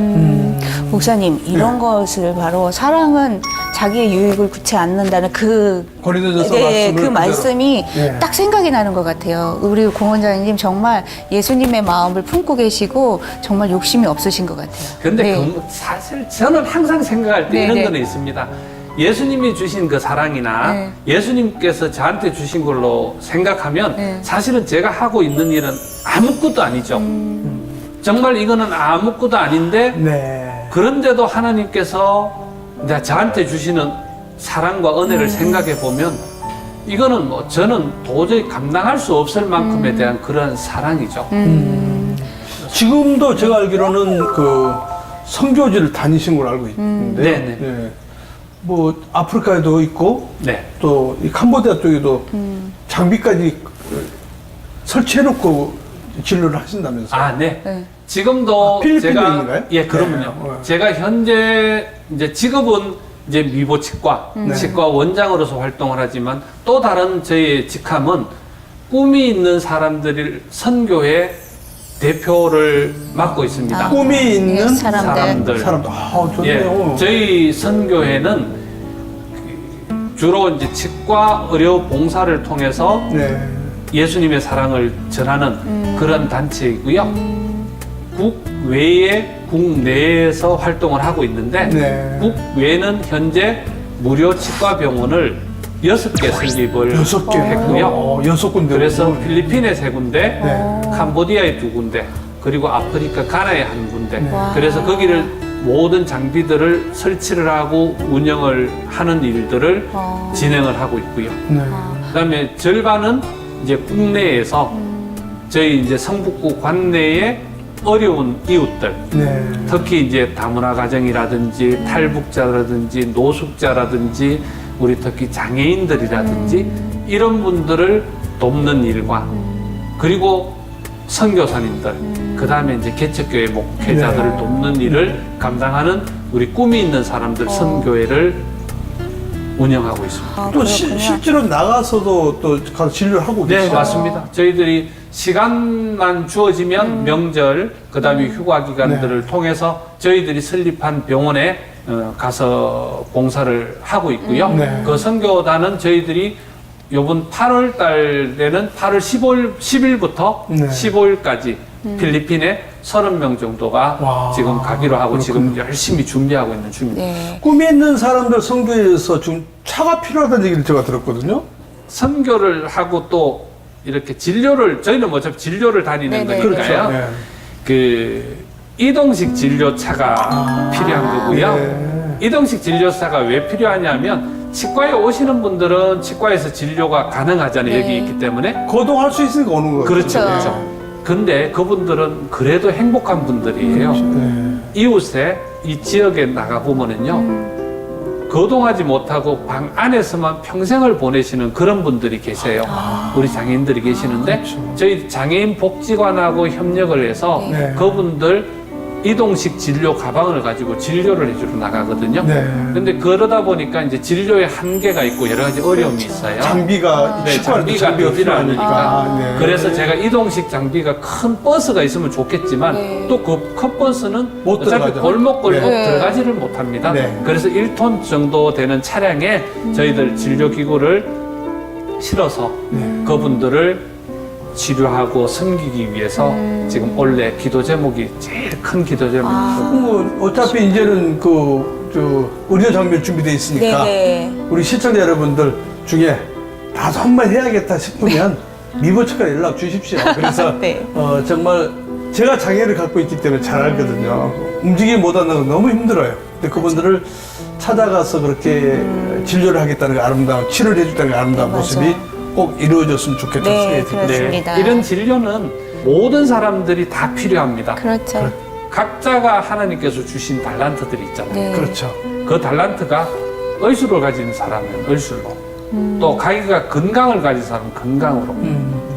목사님, 이런 것을 바로 사랑은 자기의 유익을 굳지 않는다는 그 고린도전서 네, 말씀을 그 그대로. 말씀이 네. 딱 생각이 나는 것 같아요. 우리 공원장님 정말 예수님의 마음을 품고 계시고 정말 욕심이 없으신 것 같아요. 근데 네. 사실 저는 항상 생각할 때 네, 이런 네. 거는 있습니다. 예수님이 주신 그 사랑이나 네. 예수님께서 저한테 주신 걸로 생각하면 네. 사실은 제가 하고 있는 일은 아무것도 아니죠. 정말 이거는 아무것도 아닌데 네. 그런데도 하나님께서 저한테 주시는 사랑과 은혜를 생각해 보면 이거는 뭐 저는 도저히 감당할 수 없을 만큼에 대한 그런 사랑이죠. 지금도 제가 알기로는 그 선교지를 다니신 걸로 알고 있는데, 네네. 네. 뭐 아프리카에도 있고 네. 또 이 캄보디아 쪽에도 장비까지 설치해놓고 진료를 하신다면서요? 네. 네. 지금도 필리핀에 제가 있는가요? 그럼요. 네. 제가 현재 이제 직업은 이제 미보 치과 치과 원장으로서 활동을 하지만 또 다른 저희 직함은 꿈이 있는 사람들을 선교의 대표를 맡고 있습니다. 꿈이 있는 예, 사람들. 사람들. 좋네요. 저희 선교회는 주로 이제 치과 의료 봉사를 통해서 네. 예수님의 사랑을 전하는 그런 단체이고요. 국외에 국내에서 활동을 하고 있는데 네. 국외는 현재 무료 치과 병원을 6개 설립을 6개 했고요. 6군데. 그래서 필리핀에 3군데, 네. 캄보디아에 2군데, 그리고 아프리카 가나에 1군데. 와. 그래서 거기를 모든 장비들을 설치를 하고 운영을 하는 일들을 진행을 하고 있고요. 네. 그다음에 절반은 이제 국내에서 저희 이제 성북구 관내의 어려운 이웃들, 네. 특히 이제 다문화 가정이라든지 탈북자라든지 노숙자라든지 우리 특히 장애인들이라든지 이런 분들을 돕는 일과 그리고 선교사님들 그 다음에 이제 개척교회 목회자들을 돕는 일을 감당하는 우리 꿈이 있는 사람들 선교회를 운영하고 있습니다. 또 실제로 나가서도 또 가서 진료를 하고 네, 계시죠? 맞습니다. 저희들이 시간만 주어지면 명절, 그 다음에 휴가 기간들을 통해서 저희들이 설립한 병원에 가서 봉사를 하고 있고요. 네. 그 선교단은 저희들이 요번 8월 달에는 8월 10일부터 네. 15일까지 필리핀에 30명 정도가 와, 지금 가기로 하고 그렇군요. 지금 열심히 준비하고 있는 중입니다. 네. 꿈이 있는 사람들 선교에서 좀 차가 필요하다는 얘기를 제가 들었거든요. 선교를 하고 또 이렇게 진료를 저희는 뭐 어차피 진료를 다니는 네네. 거니까요. 네. 그 이동식 진료차가 필요한 거고요. 네. 이동식 진료차가 왜 필요하냐면 치과에 오시는 분들은 치과에서 진료가 가능하잖아요. 네. 여기 있기 때문에. 거동할 수 있으니까 오는 거죠. 그렇죠. 그렇죠. 그렇죠. 근데 그분들은 그래도 행복한 분들이에요. 네. 이웃에 이 지역에 나가 보면은요. 거동하지 못하고 방 안에서만 평생을 보내시는 그런 분들이 계세요. 우리 장애인들이 계시는데 그렇죠. 저희 장애인 복지관하고 협력을 해서 네. 그분들 이동식 진료 가방을 가지고 진료를 해주러 나가거든요. 네. 근데 그러다 보니까 이제 진료에 한계가 있고 여러 가지 어려움이 있어요. 장비가 네, 치과에도 장비가 부실하니까. 네. 그래서 제가 이동식 장비가 큰 버스가 있으면 좋겠지만 네. 또 그 큰 버스는 못 어차피 들어가죠. 골목골목 네. 들어가지를 못합니다. 네. 그래서 1톤 정도 되는 차량에 저희들 진료기구를 실어서 그분들을 치료하고 섬기기 위해서 지금 원래 기도 제목이 제일 큰 기도 제목이죠. 뭐 어차피 이제는 저 의료 장비 준비돼 있으니까 네네. 우리 시청자 여러분들 중에 나도 한번 해야겠다 싶으면 미보측과 연락 주십시오. 그래서 네. 정말 제가 장애를 갖고 있기 때문에 잘 알거든요. 움직이지 못하는 건 너무 힘들어요. 근데 그분들을 찾아가서 그렇게 진료를 하겠다는 그 아름다운 치료를 해주다는 그 아름다운 네, 모습이 꼭 이루어졌으면 좋겠다는 네, 생각이 듭니다. 그렇습니다. 이런 진료는 모든 사람들이 다 필요합니다. 그렇죠. 각자가 하나님께서 주신 달란트들이 있잖아요. 네. 그렇죠. 그 달란트가 의술을 가진 사람은 의술로, 또 자기가 건강을 가진 사람은 건강으로,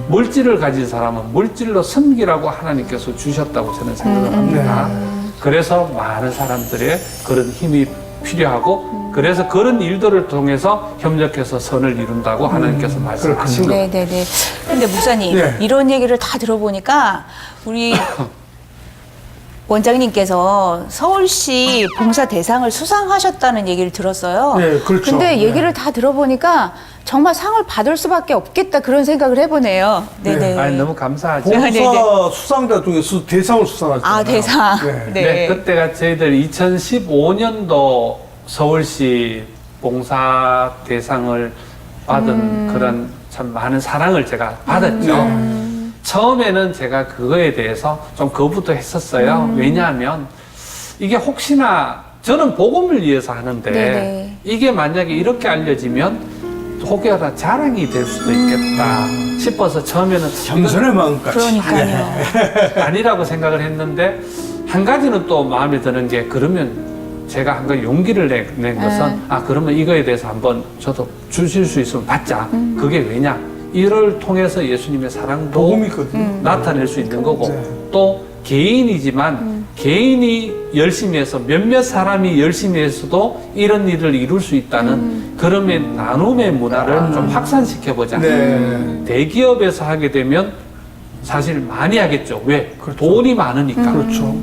물질을 가진 사람은 물질로 섬기라고 하나님께서 주셨다고 저는 생각을 합니다. 그래서 많은 사람들의 그런 힘이 필요하고, 그래서 그런 일들을 통해서 협력해서 선을 이룬다고 하나님께서 말씀하신 겁니다. 네네네. 근데 목사님, 네. 이런 얘기를 다 들어보니까 우리 원장님께서 서울시 봉사 대상을 수상하셨다는 얘기를 들었어요. 네, 그렇죠. 근데 네. 얘기를 다 들어보니까 정말 상을 받을 수밖에 없겠다 그런 생각을 해보네요. 네. 네네. 아니, 너무 감사하죠. 봉사 네, 네. 수상자 중에서 대상을 수상하잖아요. 아, 대상. 네. 네. 네, 그때가 저희들 2015년도 서울시 봉사 대상을 받은 그런 참 많은 사랑을 제가 받았죠. 처음에는 제가 그거에 대해서 좀 거부도 했었어요. 왜냐하면 이게 혹시나 저는 복음을 위해서 하는데 네네. 이게 만약에 이렇게 알려지면 혹여나 자랑이 될 수도 있겠다 싶어서 처음에는 겸손의 마음까지. 그러니까요. 아니라고 생각을 했는데 한 가지는 또 마음에 드는 게 그러면 제가 한 가지 용기를 낸 것은 아 그러면 이거에 대해서 한번 저도 주실 수 있으면 받자. 그게 왜냐? 이를 통해서 예수님의 사랑도 복음이 있거든요. 나타낼 수 있는 거고 네. 또 개인이지만 개인이 열심히 해서 몇몇 사람이 열심히 해서도 이런 일을 이룰 수 있다는 그럼의 나눔의 문화를 좀 확산시켜보자. 네. 대기업에서 하게 되면 사실 많이 하겠죠. 왜? 그렇죠. 돈이 많으니까. 그렇죠.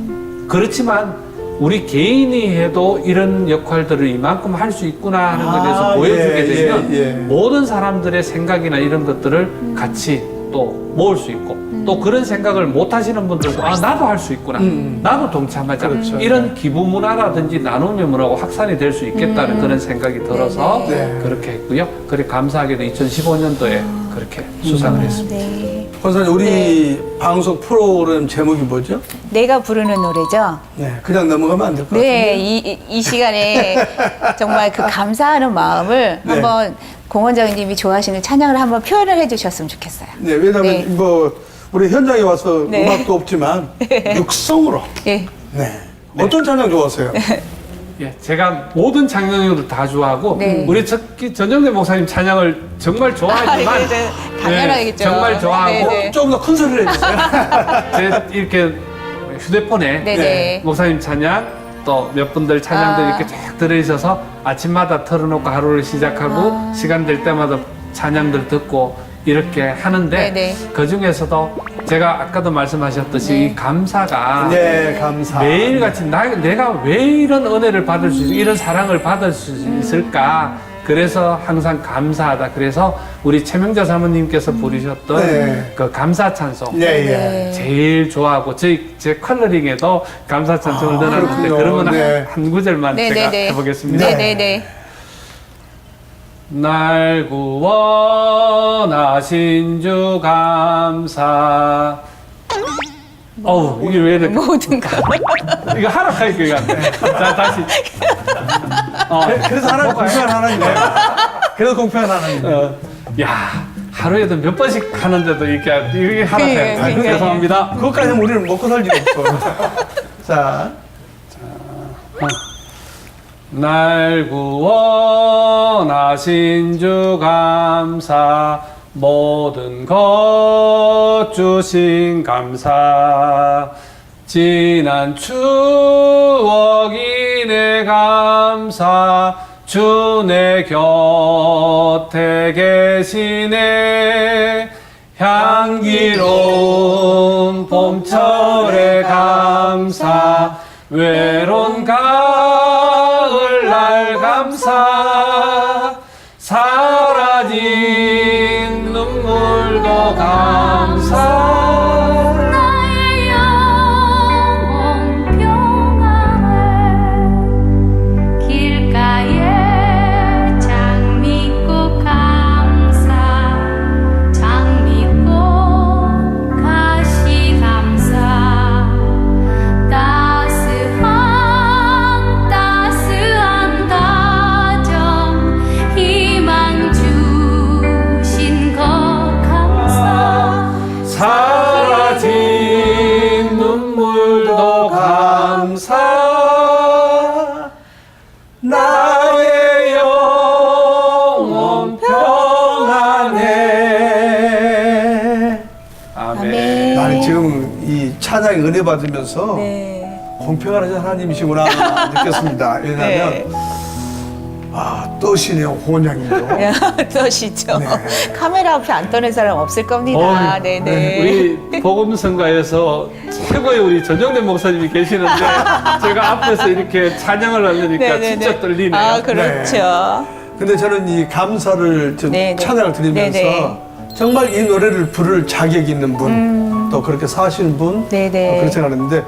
그렇지만 우리 개인이 해도 이런 역할들을 이만큼 할 수 있구나 하는 것에 대해서 아, 보여주게 예, 되면 예. 모든 사람들의 생각이나 이런 것들을 같이 또 모을 수 있고 또 그런 생각을 못 하시는 분들도 아 나도 할 수 있구나 나도 동참하자 그렇죠. 이런 기부 문화라든지 나눔의 문화가 확산이 될 수 있겠다는 그런 생각이 들어서 네. 그렇게 했고요. 그래 감사하게도 2015년도에 그렇게 수상을 했습니다. 네. 권사님, 우리 방송 프로그램 제목이 뭐죠? 내가 부르는 노래죠. 네, 그냥 넘어가면 안 될 것 네, 같은데. 이 시간에 정말 그 감사하는 마음을 네. 한번 공 원장님이 좋아하시는 찬양을 한번 표현을 해주셨으면 좋겠어요. 네, 왜냐면 네. 뭐 우리 현장에 와서 네. 음악도 없지만 육성으로. 예. 네. 어떤 찬양 좋아하세요? 예, 제가 모든 찬양을 다 좋아하고 네. 우리 특히 전영대 목사님 찬양을 정말 좋아하지만 당연하겠죠. 정말 좋아하고 네네. 조금 더 큰 소리를 해주세요. 제 이렇게 휴대폰에 네네. 목사님 찬양 또 몇 분들 찬양들 이렇게 쫙 들어있어서 아침마다 틀어놓고 하루를 시작하고 시간 될 때마다 찬양들 듣고 이렇게 하는데 네네. 그 중에서도 제가 아까도 말씀하셨듯이 네. 이 감사가 네, 감사. 매일같이 내가 왜 이런 은혜를 받을 수 있을까, 이런 사랑을 받을 수 있을까. 그래서 항상 감사하다. 그래서 우리 최명자 사모님께서 부르셨던 네. 그 감사 찬송 네, 예. 네. 제일 좋아하고 제 컬러링에도 감사 찬송을 넣어놨는데 그렇군요. 그러면 네. 한 구절만 제가 네네네. 해보겠습니다. 네네네. 날 구원하신 주 감사. 어우, 이게 왜 이렇게. 모든 거. 이거 하락하니까 안 돼. 자, 다시. 그래서 하나님 공평한 하나님이에요. 그래서 공평한 하나님. 야, 하루에도 몇 번씩 하는데도 이게 하락해. 그러니까요. 죄송합니다. 그것까지 하면 우리는 먹고 살 일이 없어. 자, 날 구원하신 주 감사, 모든 것 주신 감사, 지난 추억이 내 감사, 주 내 곁에 계시네. 향기로운 봄철의 감사, 외로운 가을날 감사, 사라진 눈물도 감사. 나의 영혼 평안해 길가에 장미꽃 감사 장미꽃 가시 감사 따스한 다정 희망 주신 것 감사 사라진 눈물도 감사. 나의 영혼 평안해. 아멘. 나는 지금 이 찬양에 은혜 받으면서 공평한 하나님이시구나 느꼈습니다. 왜냐하면 떠시네요, 혼양이죠. 떠시죠. 네. 카메라 앞에 안 떠는 사람 없을 겁니다. 어이, 네네. 우리 복음성가에서 최고의 우리 전정대 목사님이 계시는데 제가 앞에서 이렇게 찬양을 하려니까 네네네. 진짜 떨리네요. 아, 그렇죠. 근데 저는 이 감사를 좀 네네. 찬양을 드리면서 네네. 정말 이 노래를 부를 자격 있는 분, 또 그렇게 사시는 분, 네네. 그런 생각하는데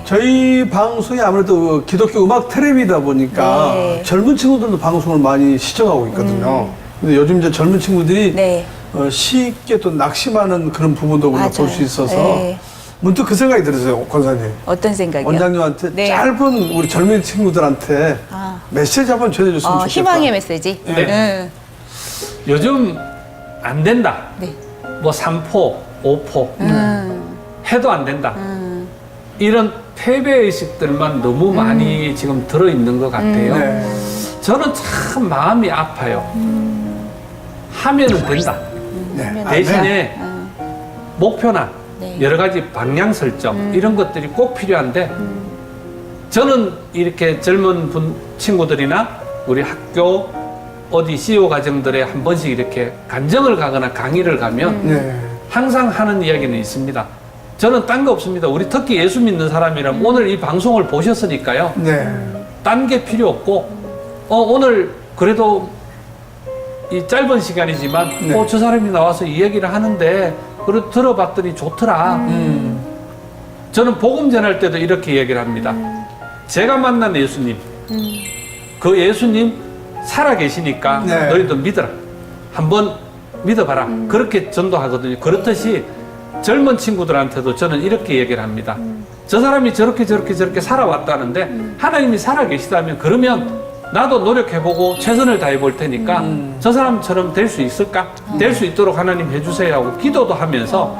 저희 방송이 아무래도 기독교 음악 텔레비다 보니까 네. 젊은 친구들도 방송을 많이 시청하고 있거든요. 근데 요즘 이제 젊은 친구들이 네. 쉽게 또 낙심하는 그런 부분도 우리가 볼 수 맞아요. 있어서 네. 문득 그 생각이 들었어요, 권사님. 어떤 생각이요? 원장님한테 네. 짧은 우리 젊은 친구들한테 아. 메시지 한번 전해줬으면 좋겠다. 희망의 메시지. 네. 요즘 안 된다. 네. 뭐 3포, 5포 해도 안 된다. 이런 패배의식들만 너무 많이 지금 들어있는 것 같아요. 네. 저는 참 마음이 아파요. 하면은 된다. 네. 대신에 목표나 네. 여러 가지 방향 설정 이런 것들이 꼭 필요한데 저는 이렇게 젊은 친구들이나 우리 학교 어디 CEO 과정들에 한 번씩 이렇게 간정을 가거나 강의를 가면 네. 항상 하는 이야기는 있습니다. 저는 딴 거 없습니다. 우리 특히 예수 믿는 사람이라면 오늘 이 방송을 보셨으니까요. 네. 딴 게 필요 없고 오늘 그래도 이 짧은 시간이지만 네. 저 사람이 나와서 이 얘기를 하는데 그래 들어봤더니 좋더라. 저는 복음 전할 때도 이렇게 얘기를 합니다. 제가 만난 예수님, 그 예수님 살아 계시니까 네. 너희도 믿어라. 한번 믿어봐라. 그렇게 전도하거든요. 그렇듯이 젊은 친구들한테도 저는 이렇게 얘기를 합니다. 저 사람이 저렇게 살아왔다는데 하나님이 살아 계시다면 그러면 나도 노력해보고 최선을 다해볼 테니까 저 사람처럼 될 수 있을까? 될 수 있도록 하나님 해주세요 하고 기도도 하면서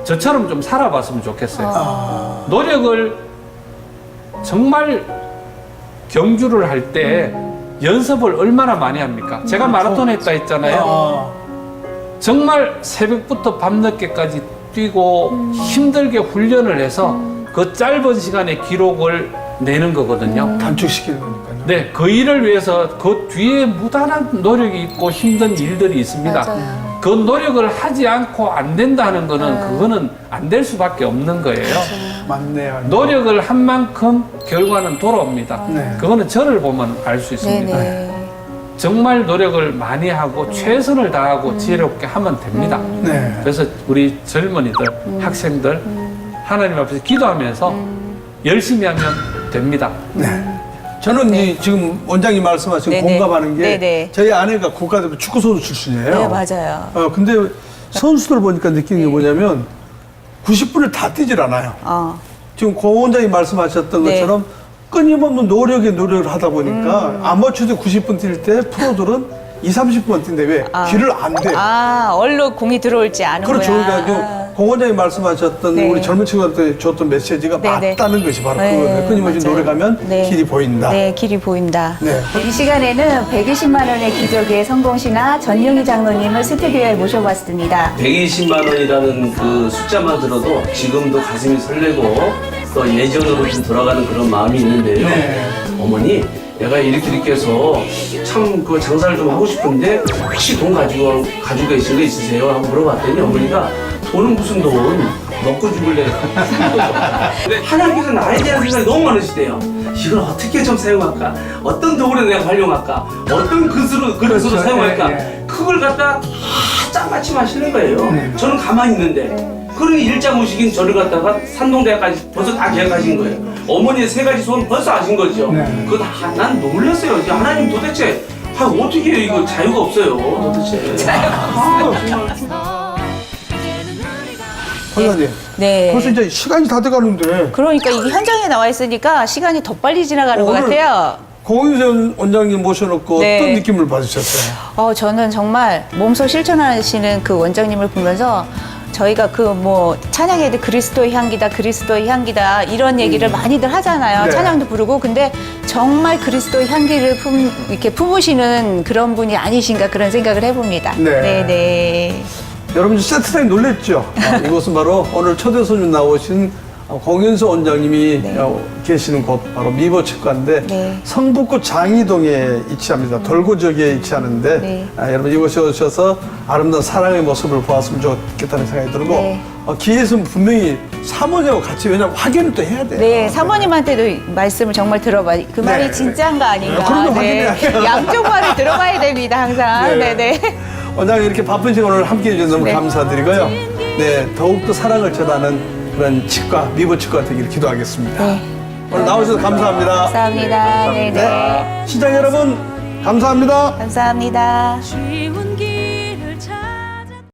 저처럼 좀 살아봤으면 좋겠어요. 노력을 정말 경주를 할 때 연습을 얼마나 많이 합니까? 제가 마라톤 했다 했잖아요. 정말 새벽부터 밤늦게까지 뛰고 힘들게 훈련을 해서 그 짧은 시간에 기록을 내는 거거든요. 단축시키는 거니까요. 네, 그 일을 위해서 그 뒤에 무단한 노력이 있고 힘든 일들이 있습니다. 맞아요. 그 노력을 하지 않고 안 된다는 거는 그거는 안 될 수밖에 없는 거예요. 맞네요. 노력을 한 만큼 결과는 돌아옵니다. 네. 그거는 저를 보면 알 수 있습니다. 네네. 정말 노력을 많이 하고 최선을 다하고 지혜롭게 하면 됩니다. 네. 그래서 우리 젊은이들, 학생들 하나님 앞에서 기도하면서 열심히 하면 됩니다. 네. 저는 이 지금 원장님 말씀하신 네네. 공감하는 게 네네. 저희 아내가 국가대표 축구 선수 출신이에요. 네, 맞아요. 근데 선수들 보니까 느끼는 게 뭐냐면 90분을 다 뛰질 않아요. 지금 고 원장님 말씀하셨던 네. 것처럼 끊임없는 노력에 노력을 하다 보니까 아마추어들 90분 뛸 때 프로들은 20-30분 뛴데 왜? 길을 안 돼. 얼로 공이 들어올지 아는 그렇죠. 거야. 그러니까 고 원장님 말씀하셨던 네. 우리 젊은 친구한테 줬던 메시지가 네네. 맞다는 것이 바로 네, 그거예요. 끊임없이 맞아요. 노력하면 네. 길이 보인다. 네, 길이 보인다. 네. 이 시간에는 120만 원의 기적의 성공신화 전용희 장로님을 스튜디오에 모셔봤습니다. 120만 원이라는 그 숫자만 들어도 지금도 가슴이 설레고 또 예전으로 좀 돌아가는 그런 마음이 있는데요. 네. 어머니, 내가 이렇게 해서 참 그 장사를 좀 하고 싶은데 혹시 돈 가지고 계신 거 있으세요? 하고 물어봤더니 어머니가 돈은 무슨 돈? 먹고 죽을래. 근데 하나님께서 나에 대한 생각이 너무 많으시대요. 이걸 어떻게 좀 사용할까? 어떤 도구로 내가 활용할까? 어떤 그릇으로 그렇죠. 사용할까? 예, 그걸 갖다 다 짱마침 하시는 거예요. 저는 가만히 있는데. 그러니 일자무식인 저를 갖다가 산동대학까지 벌써 다 계약하신 거예요. 어머니의 세 가지 소원 벌써 아신 거죠. 네. 그거 난 놀랐어요. 이제 하나님 도대체 어떻게 해요? 이거 자유가 없어요. 도대체. 원장님. 네. 벌써 이제 시간이 다 돼가는데 그러니까 이게 현장에 나와 있으니까 시간이 더 빨리 지나가는 것 오늘 같아요. 공윤선 원장님 모셔놓고 네. 어떤 느낌을 받으셨어요? 저는 정말 몸소 실천하시는 그 원장님을 보면서 저희가 그 뭐 찬양에도 그리스도의 향기다, 그리스도의 향기다 이런 얘기를 많이들 하잖아요. 네. 찬양도 부르고 근데 정말 그리스도의 향기를 이렇게 품으시는 그런 분이 아니신가 그런 생각을 해봅니다. 네. 네. 여러분 세트장이 놀랬죠? 이곳은 바로 오늘 초대 손님 나오신 공윤서 원장님이 계시는 곳 바로 미보치과인데 네. 성북구 장이동에 위치합니다. 돌고 지역에 위치하는데 네. 여러분 이곳에 오셔서 아름다운 사랑의 모습을 보았으면 좋겠다는 생각이 들고 네. 기회에서는 분명히 사모님하고 같이 왜냐면 확인을 또 해야 돼요. 네, 사모님한테도 말씀을 정말 들어봐. 그 말이 네. 진짜인가 아닌가. 네, 그런 거 확인해야 돼요. 양쪽 말을 들어봐야 됩니다, 항상. 네. 네, 네. 원장님 이렇게 바쁜 시간 오늘 함께 해주셔서 너무 네. 감사드리고요. 네, 더욱더 사랑을 전하는 그런 치과, 미보치과 되기를 기도하겠습니다. 네. 오늘 나오셔서 감사합니다. 감사합니다. 네, 네. 시청 여러분, 감사합니다. 감사합니다. 쉬운 길